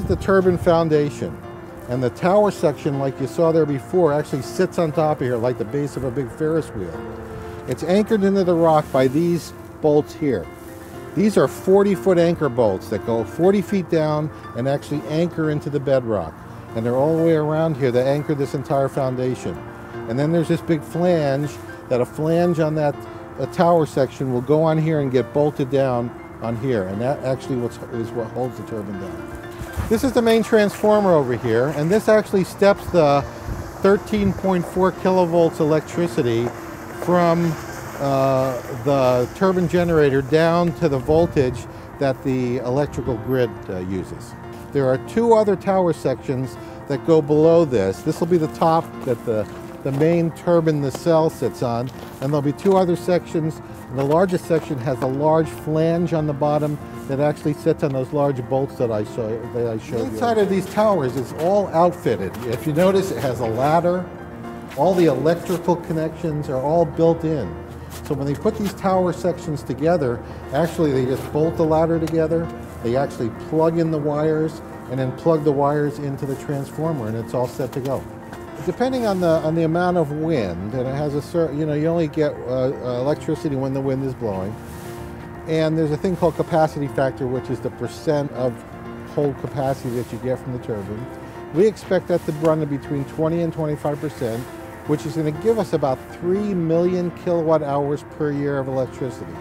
the turbine foundation. And the tower section, like you saw there before, actually sits on top of here like the base of a big Ferris wheel. It's anchored into the rock by these bolts here. These are 40-foot anchor bolts that go 40 feet down and actually anchor into the bedrock. And they're all the way around here that anchor this entire foundation. And then there's this big flange, that a flange on that tower section will go on here and get bolted down on here. And that actually is what holds the turbine down. This is the main transformer over here, and this actually steps the 13.4 kilovolts electricity from the turbine generator down to the voltage that the electrical grid uses. There are two other tower sections that go below this. This will be the top that the main turbine, the cell, sits on, and there'll be two other sections. The largest section has a large flange on the bottom that actually sits on those large bolts that I showed you. Inside of these towers, it's all outfitted. If you notice, it has a ladder. All the electrical connections are all built in. So when they put these tower sections together, actually they just bolt the ladder together. They actually plug in the wires and then plug the wires into the transformer, and it's all set to go. Depending on the amount of wind, and it has a certain, you only get electricity when the wind is blowing. And there's a thing called capacity factor, which is the percent of hold capacity that you get from the turbine. We expect that to run to between 20 and 25%, which is going to give us about 3 million kilowatt hours per year of electricity.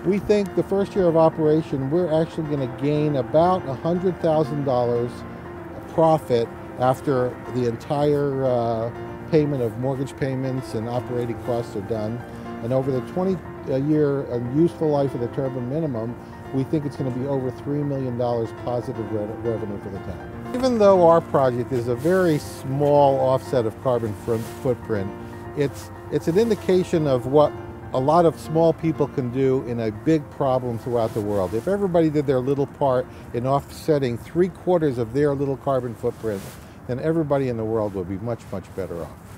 We think the first year of operation, we're actually going to gain about $100,000 profit after the entire payment of mortgage payments and operating costs are done. And over the 20-year useful life of the turbine minimum, we think it's going to be over $3 million positive revenue for the town. Even though our project is a very small offset of carbon footprint, it's an indication of what a lot of small people can do in a big problem throughout the world. If everybody did their little part in offsetting 3/4 of their little carbon footprint, then everybody in the world would be much, much better off.